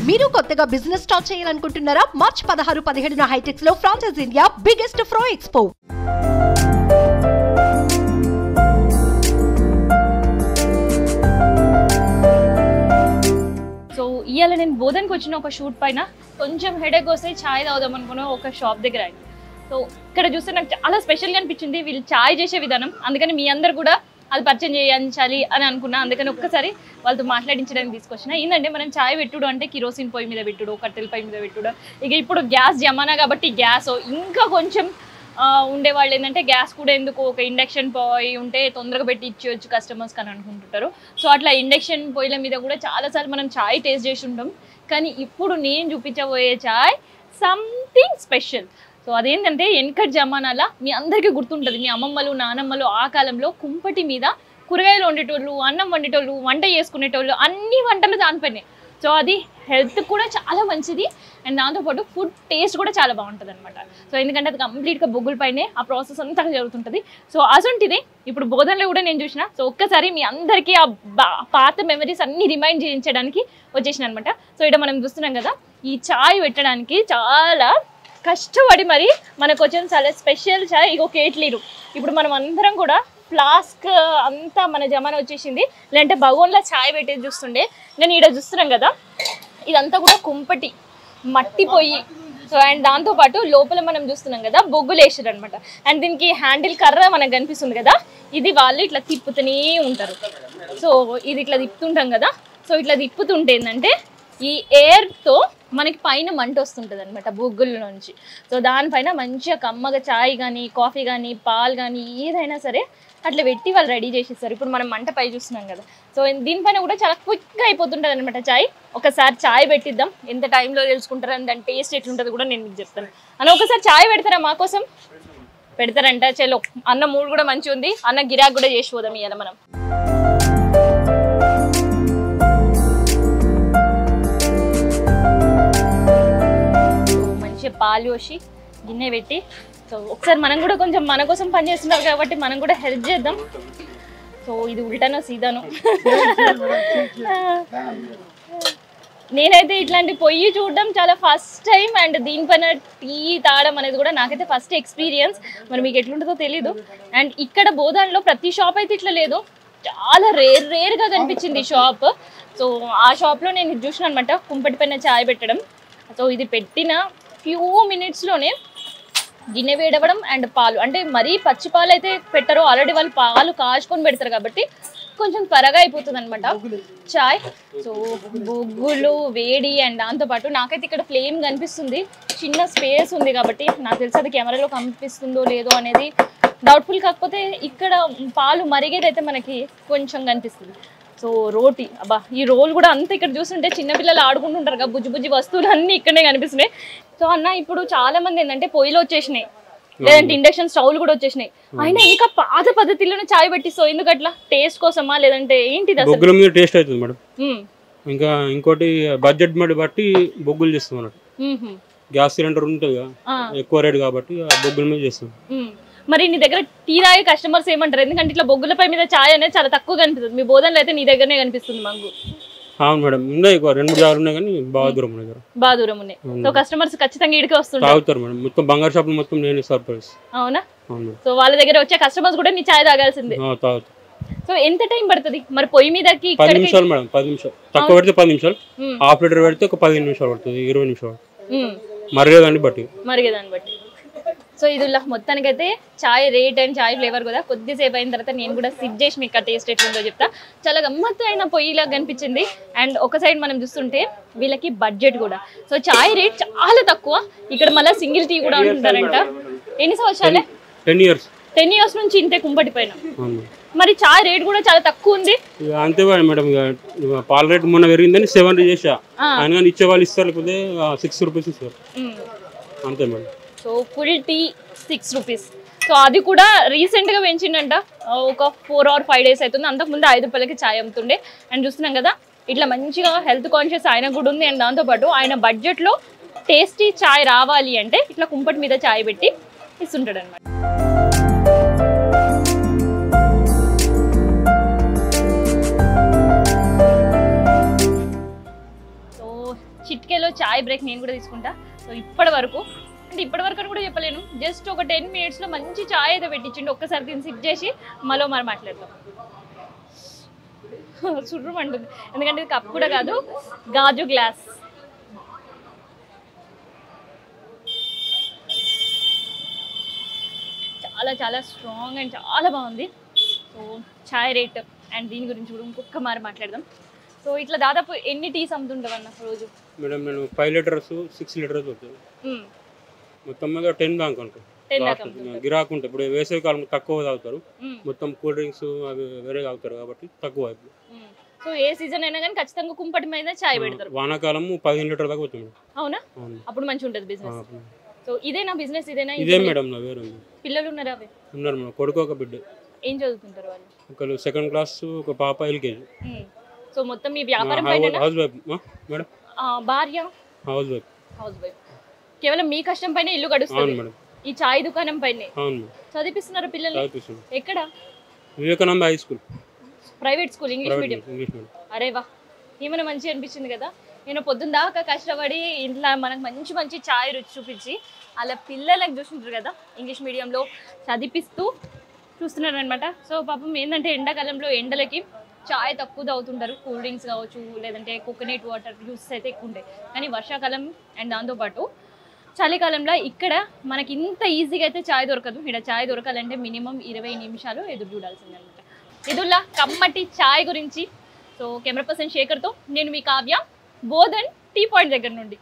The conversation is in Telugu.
మీరు కొత్తగా బిజినెస్ స్టార్ట్ చేయాలనుకుంటున్నారా? మార్చ్ 16-17 హైటెక్స్ లో franchise India biggest ఫ్రో expo. So ఇవాళ నేను బోధన్కి వచ్చిన ఒక షూట్ పైన కొంచెం హెడేక్ వస్తే ఛాయ్ తాగుదాం అనుకున్న ఒక షాప్ దగ్గర అయింది. సో ఇక్కడ చూస్తే నాకు చాలా స్పెషల్గా అనిపించింది వీళ్ళు ఛాయ్ చేసే విధానం. అందుకని మీ అందరు కూడా అది పరిచయం చేయించాలి అని అనుకున్నా. అందుకని ఒక్కసారి వాళ్ళతో మాట్లాడించడానికి తీసుకొచ్చిన. ఏంటంటే మనం ఛాయ్ పెట్టుడు అంటే కిరోసిన్ పొయ్యి మీద పెట్టుడు, కట్టెల పొయ్యి మీద పెట్టుడు. ఇక ఇప్పుడు గ్యాస్ జమానా కాబట్టి గ్యాస్ ఇంకా కొంచెం ఉండేవాళ్ళు ఏంటంటే గ్యాస్ కూడా ఎందుకు ఒక ఇండక్షన్ పొయ్యి ఉంటే తొందరగా పెట్టి ఇచ్చేయచ్చు కస్టమర్స్కి అని అనుకుంటుంటారు. సో అట్లా ఇండక్షన్ పొయ్యిల మీద కూడా చాలాసార్లు మనం ఛాయ్ టేస్ట్ చేసి ఉంటాం. కానీ ఇప్పుడు నేను చూపించబోయే ఛాయ్ సంథింగ్ స్పెషల్. సో అదేంటంటే వెనకటి జమానాలో మీ అందరికీ గుర్తుంటుంది, మీ అమ్మమ్మలు నానమ్మలు ఆ కాలంలో కుంపటి మీద కూరగాయలు వండేటోళ్ళు, అన్నం వండేటోళ్ళు, వంట చేసుకునేటోళ్ళు, అన్ని వంటలు దానిపైనే. సో అది హెల్త్ కూడా చాలా మంచిది అండ్ దాంతోపాటు ఫుడ్ టేస్ట్ కూడా చాలా బాగుంటుంది అనమాట. సో ఎందుకంటే అది కంప్లీట్గా బొగ్గుల పైనే ఆ ప్రాసెస్ అంతా జరుగుతుంటుంది. సో అసొంటిది ఇప్పుడు బోధనలో కూడా నేను చూసిన. సో ఒక్కసారి మీ అందరికీ ఆ పాత మెమరీస్ అన్ని రిమైండ్ చేయించడానికి వచ్చేసిన అనమాట. సో ఇక్కడ మనం చూస్తున్నాం కదా, ఈ ఛాయ్ పెట్టడానికి చాలా కష్టపడి మరి మనకు వచ్చిన చాలా స్పెషల్ ఛాయ్. ఇగో కేట్లీరు. ఇప్పుడు మనం అందరం కూడా ఫ్లాస్క్ అంతా మన జమానా వచ్చేసింది, లేదంటే బగోన్లో ఛాయ్ పెట్టేది చూస్తుండే. నేను ఇక్కడ చూస్తున్నాం కదా, ఇదంతా కూడా కుంపటి మట్టి పొయ్యి. సో అండ్ దాంతోపాటు లోపల మనం చూస్తున్నాం కదా బొగ్గులు వేసారు అనమాట. అండ్ దీనికి హ్యాండిల్ కర్ర మనకు కనిపిస్తుంది కదా, ఇది వాళ్ళు ఇట్లా తిప్పుతూనే ఉంటారు. సో ఇది ఇట్లా తిప్పుతుంటాం కదా. సో ఇట్లా తిప్పుతుంటే ఏంటంటే ఈ ఎయిర్తో మనకి పైన మంట వస్తుంటుంది అనమాట బొగ్గుల నుంచి. సో దానిపైన మంచిగా కమ్మగా ఛాయ్ కానీ కాఫీ కానీ పాలు కానీ ఏదైనా సరే అట్లా పెట్టి వాళ్ళు రెడీ చేసేస్తారు. ఇప్పుడు మనం మంట పై చూస్తున్నాం కదా. సో దీనిపైన కూడా చాలా క్విక్గా అయిపోతుంటుంది అనమాట ఛాయ్. ఒకసారి ఛాయ్ పెట్టిద్దాం, ఎంత టైంలో తెలుసుకుంటారు అని దాని టేస్ట్ ఎట్లుంటుంది కూడా నేను మీకు చెప్తాను. అన్న ఒకసారి ఛాయ్ పెడతారా మాకోసం? పెడతారంట. చలో అన్న మూడు కూడా మంచిగా ఉంది, అన్న గిరాక్ కూడా చేసి పోదాం ఇవాళ మనం. పాలు పోసి గిన్నె పెట్టి, సో ఒకసారి మనం కూడా కొంచెం మన కోసం పని చేస్తున్నారు కాబట్టి మనం కూడా హెల్ప్ చేద్దాం. సో ఇది ఉల్టానో సీదానో నేనైతే ఇట్లాంటి పొయ్యి చూడడం చాలా ఫస్ట్ టైం. అండ్ దీనిపైన టీ తాగడం అనేది కూడా నాకైతే ఫస్ట్ ఎక్స్పీరియన్స్. మరి మీకు ఎట్లుంటుందో తెలీదు. అండ్ ఇక్కడ బోధన్లో ప్రతి షాప్ అయితే ఇట్లా లేదు, చాలా రేర్గా కనిపించింది ఈ షాప్. సో ఆ షాప్లో నేను ఇది చూసిన అనమాట, కుంపటి పైన ఛాయ్ పెట్టడం. సో ఇది పెట్టిన ఫ్యూ మినిట్స్లోనే గిన్నె వేడవడం అండ్ పాలు, అంటే మరీ పచ్చి పాలు అయితే పెట్టరు, ఆల్రెడీ వాళ్ళు పాలు కాచుకొని పెడతారు కాబట్టి కొంచెం త్వరగా అయిపోతుంది అనమాట చాయ్. సో బొగ్గులు వేడి అండ్ దాంతోపాటు నాకైతే ఇక్కడ ఫ్లేమ్ కనిపిస్తుంది, చిన్న స్పేస్ ఉంది కాబట్టి నాకు తెలిసి అది కెమెరాలో కనిపిస్తుందో లేదో అనేది డౌట్ఫుల్. కాకపోతే ఇక్కడ పాలు మరిగేదైతే మనకి కొంచెం కనిపిస్తుంది. సో రోటీ, అబ్బా ఈ రోల్ కూడా అంతా ఇక్కడ చూస్తుంటే చిన్నపిల్లలు ఆడుకుంటుంటారు కదా, బుజ్జి బుజ్జి వస్తువులు అన్నీ ఇక్కడనే కనిపిస్తున్నాయి. సో అన్న ఇప్పుడు చాలా మంది ఏంటంటే పొయ్యిలో వచ్చేసినాయి, లేదంటే ఇండక్షన్ స్టవ్లు కూడా వచ్చేసినాయి, అయినా ఇంకా పాత పద్ధతిలోనే చాయ్ పెట్టిస్తావు ఎందుకు అట్లా? టేస్ట్ కోసమా లేదంటే ఏంటిది? బొగ్గుల మీద టేస్ట్ అవుతుంది మేడం. ఇంకా ఇంకోటి బడ్జెట్ మీద బట్టి బొగ్గులు చేస్తాం అన్నట్టు. గ్యాస్ సిలిండర్ ఉంటుంది ఎక్కువ రేట్ కాబట్టి బొగ్గుల మీద చేస్తాం. మరి నీ దగ్గర టీ తాగే కస్టమర్స్ ఏమంటారు? ఎందుకంటే ఇట్లా బొగ్గులపై మీద ఛాయ్ అనేది చాలా తక్కువ కనిపిస్తుంది. మీ బోధనలో అయితే నీ దగ్గరనే కనిపిస్తుంది మాకు. అవును మేడం, ఉన్నాయి 2-3 జాగాలు ఉన్నాయి కానీ బాగా దూరం ఉన్నాయి. బాగా దూరం ఉన్నాయి. సో కస్టమర్స్ ఖచ్చితంగా ఇడికే వస్తుంటారు, తాగుతారు మేడం. మొత్తం బంగారు షాపులు మొత్తం నేను సర్ప్రైజ్. అవునా? సో వాళ్ళ దగ్గర వచ్చే కస్టమర్స్ కూడా నీ ఛాయ్ తాగాల్సిందే. తాగుతారు. సో ఎంత టైం పడుతుంది మరి పొయ్యి మీదకి? 10 నిమిషాలు మేడం, 10 నిమిషాలు. తక్కువ పెడితే 10 నిమిషాలు, హాఫ్ లీటర్ పెడితే ఒక 15 నిమిషాలు పడుతుంది, 20 నిమిషాలు మరిగేదాన్ని బట్టి. సో ఇది మొత్తానికైతే ఛాయ్ రేట్ అండ్ ఛాయ్ ఫ్లేవర్ కూడా కొద్దిసేపు అయిన తర్వాత నేను కూడా సిప్ చేసి మీకు టేస్ట్ ఎట్లుందో చెప్తా. చాలా గమ్మత్తు అయిన పొయ్యిలాగా కనిపించింది. అండ్ ఒక సైడ్ మనం చూస్తుంటే వీళ్ళకి బడ్జెట్ కూడా. సో ఛాయ్ రేట్ చాలా తక్కువ. ఇక్కడ మళ్ళీ సింగిల్ టీ కూడా ఉంటుంటారంట. ఎన్ని సంవత్సరాలే? 10 ఇయర్స్ నుంచి ఇంతే కుంపటి పైన. మరి ఛాయ్ రేట్ కూడా చాలా తక్కువ ఉంది. అంతే మేడం, పాల రేట్ మొన్న పెరిగిందని 7 చేసా, ఆయన ఇచ్చే వాళ్ళు ఇస్తారు, లేకపోతే 6 రూపీస్ ఇస్తారు అంతే madam. So full tea 6 rupees. So అది కూడా రీసెంట్గా పెంచిండంట, ఒక 4 or 5 days అవుతుంది. అంతకుముందు 5 రూపాయలకి ఛాయ్ అమ్ముతుండే. అండ్ చూస్తున్నాం కదా ఇట్లా మంచిగా హెల్త్ కాన్షియస్ ఆయన కూడా ఉంది. అండ్ దాంతోపాటు ఆయన బడ్జెట్లో టేస్టీ ఛాయ్ రావాలి అంటే ఇట్లా కుంపటి మీద ఛాయ్ పెట్టి ఇస్తుంటాడు అనమాట. చిట్కేలో చాయ్ బ్రేక్ నేను కూడా తీసుకుంటా. సో ఇప్పటి వరకు అని కూడా చెప్పలేను, జస్ట్ ఒక 10 minutesలో మంచి చాయ్ అయితే పెట్టించిండు. ఒక్కసారి దీన్ని సిప్ చేసి మళ్ళీ మరి మాట్లాడతాం. సుర్రం అంటుంది ఎందుకంటే ఇది కప్ కూడా కాదు, గాజు గ్లాస్. చాలా చాలా స్ట్రాంగ్ అండ్ చాలా బాగుంది. సో చాయ్ రేట్ అండ్ దీని గురించి కూడా ఇంకొక మారి మాట్లాడదాం. సో ఇట్లా దాదాపు ఎన్ని టీస్ అమ్ముతుంటావు అన్న రోజు? మేడం నేను 5 లీటర్స్ 6 లీటర్స్ అవుతుంది మొత్తం మీద 10 దాకా ఉంటుంది. గిరాకు ఉంటుంది. ఇప్పుడు వేసవి కాలం తక్కువ తాగుతారు, మొత్తం కూల్ డ్రింక్స్ అవి వేరే తాగుతారు కాబట్టి తక్కువ. సో ఏ సీజన్ అయినా కానీ ఖచ్చితంగా కుంపటి మీద చాయ్ పెడతారు. వానాకాలం 15 లీటర్ దాకా అవుతుంది. అవునా? అప్పుడు మంచిగా ఉంటుంది బిజినెస్. సో ఇదేనా బిజినెస్? ఇదే మేడం నా వేరే పిల్లలు ఉన్నారా? అవి ఉన్నారు మేడం, కొడుకు ఒక బిడ్డ. ఏం చదువుతుంటారు వాళ్ళు? ఒకరు 2nd క్లాస్, ఒక పాప LKG. సో మొత్తం మీ వ్యాపారం పైన హౌస్ వైఫ్ మేడం. భార్య హౌస్ వైఫ్. కేవలం మీ కష్టం పైన ఇల్లు గడుస్తుంది ఈ చాయ్ దుకాణం పైనే. చదివిస్తున్నారు పిల్లలు? ఎక్కడ? Vivekananda high school, private school, English medium. అరే వా, ఏమైనా మంచిగా అనిపించింది కదా. నేను పొద్దున్న దాకా కష్టపడి ఇంట్లో మనకు మంచి మంచి చాయ్ రుచి చూపించి అలా పిల్లలకు చూస్తుంటారు కదా ఇంగ్లీష్ మీడియంలో చదివిస్తూ చూస్తున్నారు అనమాట. సో పాపం ఏంటంటే ఎండాకాలంలో ఎండలకి చాయ్ తక్కువ తాగుతుంటారు, కూల్ డ్రింక్స్ కావచ్చు లేదంటే కోకోనట్ వాటర్ జ్యూసెస్ అయితే ఎక్కువ ఉంటాయి. కానీ వర్షాకాలం అండ్ దాంతోపాటు చలికాలంలో ఇక్కడ మనకి ఇంత ఈజీగా అయితే చాయ్ దొరకదు. ఇక్కడ చాయ్ దొరకాలంటే మినిమం 20 నిమిషాలు ఎదురు చూడాల్సింది అనమాట. ఇదుల్లా కమ్మటి చాయ్ గురించి. సో కెమెరా పర్సన్ శేఖర్తో నేను మీ కావ్య, బోధన్ టీ పాయింట్ దగ్గర నుండి.